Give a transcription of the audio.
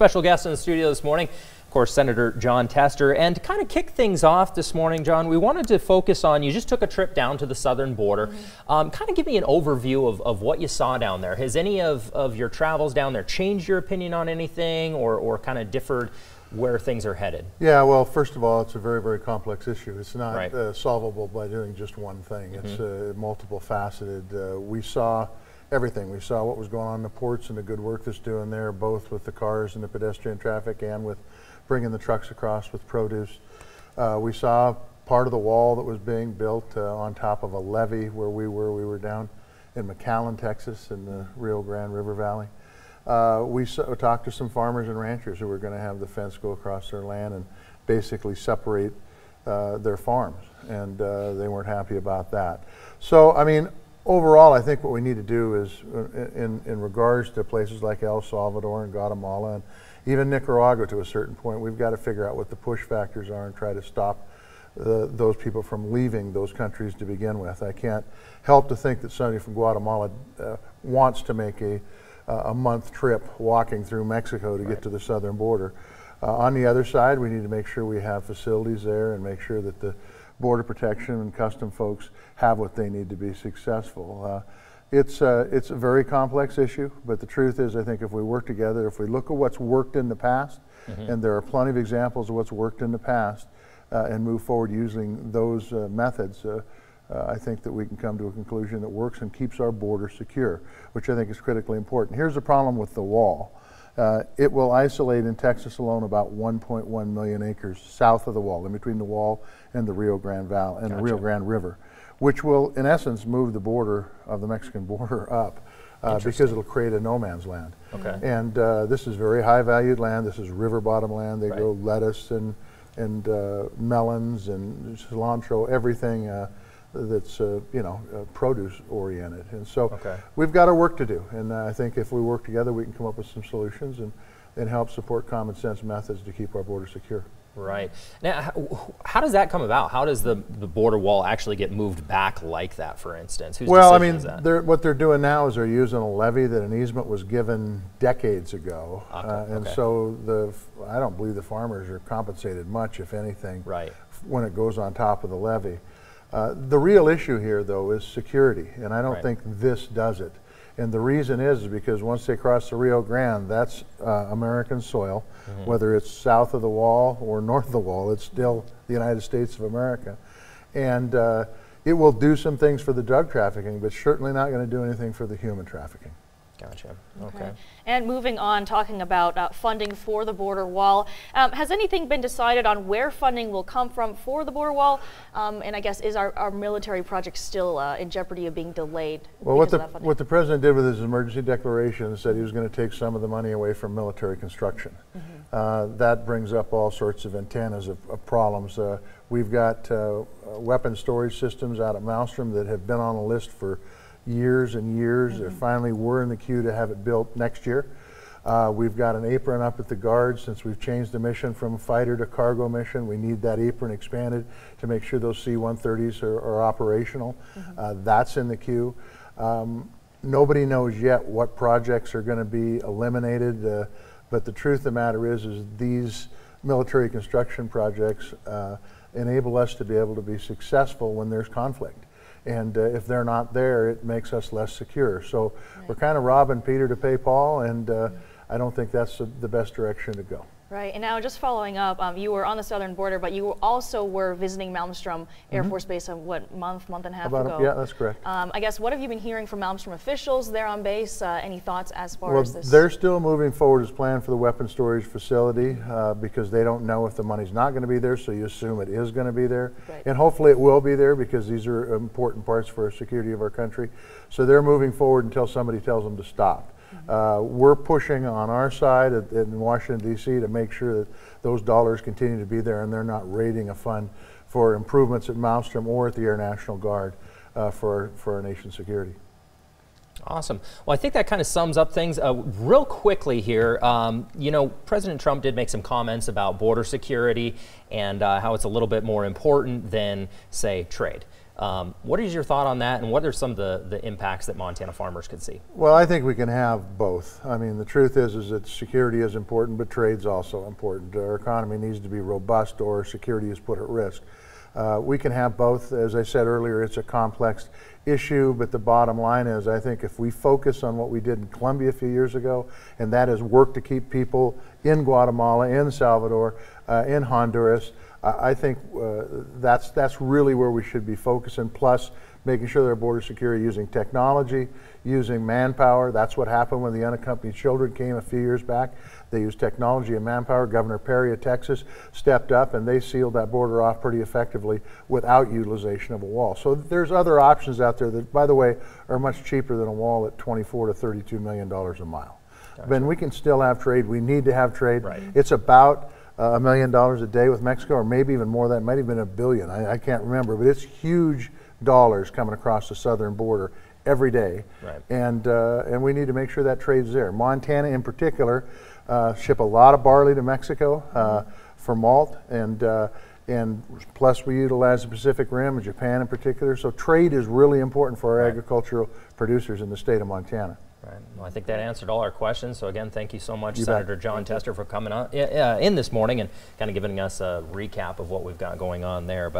special guest in the studio this morning, of course, Senator Jon Tester. And to kind of kick things off this morning, John, we wanted to focus on, you just took a trip down to the southern border. Kind of give me an overview of what you saw down there. Has any of your travels down there changed your opinion on anything or kind of differed where things are headed? Yeah, well, first of all, it's a very, very complex issue. It's not solvable by doing just one thing. It's multiple faceted. We saw everything. We saw what was going on in the ports and the good work that's doing there, both with the cars and the pedestrian traffic and with bringing the trucks across with produce. We saw part of the wall that was being built on top of a levee where we were down in McAllen, Texas, in the Rio Grande River Valley. We talked to some farmers and ranchers who were going to have the fence go across their land and basically separate their farms, and they weren't happy about that. So, I mean, overall, I think what we need to do is, in regards to places like El Salvador and Guatemala and even Nicaragua to a certain point, we've got to figure out what the push factors are and try to stop those people from leaving those countries to begin with. I can't help to think that somebody from Guatemala wants to make a month trip walking through Mexico to get to the southern border. On the other side, we need to make sure we have facilities there and make sure that the border protection and custom folks have what they need to be successful. It's a very complex issue, but the truth is, I think if we work together, if we look at what's worked in the past, and there are plenty of examples of what's worked in the past, and move forward using those methods, I think that we can come to a conclusion that works and keeps our border secure, which I think is critically important. Here's the problem with the wall. It will isolate in Texas alone about 1.1 million acres south of the wall, in between the wall and the Rio Grande Valley and the Rio Grande River, which will, in essence, move the border of the Mexican border up because it'll create a no man's land. And this is very high valued land. This is river bottom land. They grow lettuce and melons and cilantro, everything that's produce oriented. And so we've got our work to do. And I think if we work together, we can come up with some solutions and help support common sense methods to keep our border secure. Right. Now, how does that come about? How does the border wall actually get moved back like that, for instance? Whose decision is that? What they're doing now is they're using a levee that an easement was given decades ago. And so I don't believe the farmers are compensated much, if anything, when it goes on top of the levee. The real issue here, though, is security, and I don't think this does it. And the reason is because once they cross the Rio Grande, that's American soil. Whether it's south of the wall or north of the wall, it's still the United States of America. And it will do some things for the drug trafficking, but certainly not going to do anything for the human trafficking. Gotcha. Okay. And moving on, talking about funding for the border wall, has anything been decided on where funding will come from for the border wall? And I guess, is our military project still in jeopardy of being delayed? Well, what the president did with his emergency declaration said he was going to take some of the money away from military construction. That brings up all sorts of antennas of problems. We've got weapon storage systems out at Malmstrom that have been on the list for years and years. Finally, we're in the queue to have it built next year. We've got an apron up at the Guard since we've changed the mission from fighter to cargo mission. We need that apron expanded to make sure those C-130s are operational. That's in the queue. Nobody knows yet what projects are going to be eliminated, but the truth of the matter is these military construction projects enable us to be able to be successful when there's conflict. And if they're not there, it makes us less secure. So we're kind of robbing Peter to pay Paul, and I don't think that's the best direction to go. Right, and now just following up, you were on the southern border, but you also were visiting Malmstrom Air Force Base what, month and a half ago? Yeah, that's correct. I guess, what have you been hearing from Malmstrom officials there on base? Any thoughts as far as this? They're still moving forward as planned for the weapon storage facility because they don't know if the money's not going to be there, so you assume it is going to be there. And hopefully it will be there because these are important parts for the security of our country. So they're moving forward until somebody tells them to stop. We're pushing on our side in Washington, D.C. to make sure that those dollars continue to be there and they're not raiding a fund for improvements at Malmstrom or at the Air National Guard for our nation's security. Awesome. Well, I think that kind of sums up things. Real quickly here, you know, President Trump did make some comments about border security and how it's a little bit more important than, say, trade. What is your thought on that, and what are some of the impacts that Montana farmers could see? Well, I think we can have both. I mean, the truth is that security is important, but trade's also important. Our economy needs to be robust, or security is put at risk. We can have both. As I said earlier, it's a complex issue, but the bottom line is, I think if we focus on what we did in Colombia a few years ago, and that is work to keep people in Guatemala, in Salvador, in Honduras, I think that's really where we should be focusing, plus making sure that our border security, using technology, using manpower. That's what happened when the unaccompanied children came a few years back. They used technology and manpower. Governor Perry of Texas stepped up, and they sealed that border off pretty effectively without utilization of a wall. So there's other options out there that, by the way, are much cheaper than a wall at $24 to $32 million a mile. Gotcha. But we can still have trade. We need to have trade. Right. It's about $1 million a day with Mexico, or maybe even more. That might have been $1 billion. I can't remember, but it's huge dollars coming across the southern border every day. Right. And we need to make sure that trade's there. Montana in particular ship a lot of barley to Mexico for malt, and plus we utilize the Pacific Rim and Japan in particular. So trade is really important for our agricultural producers in the state of Montana. Right. Well, I think that answered all our questions. So again, thank you so much, Senator Jon Tester, for coming on in this morning and kind of giving us a recap of what we've got going on there. But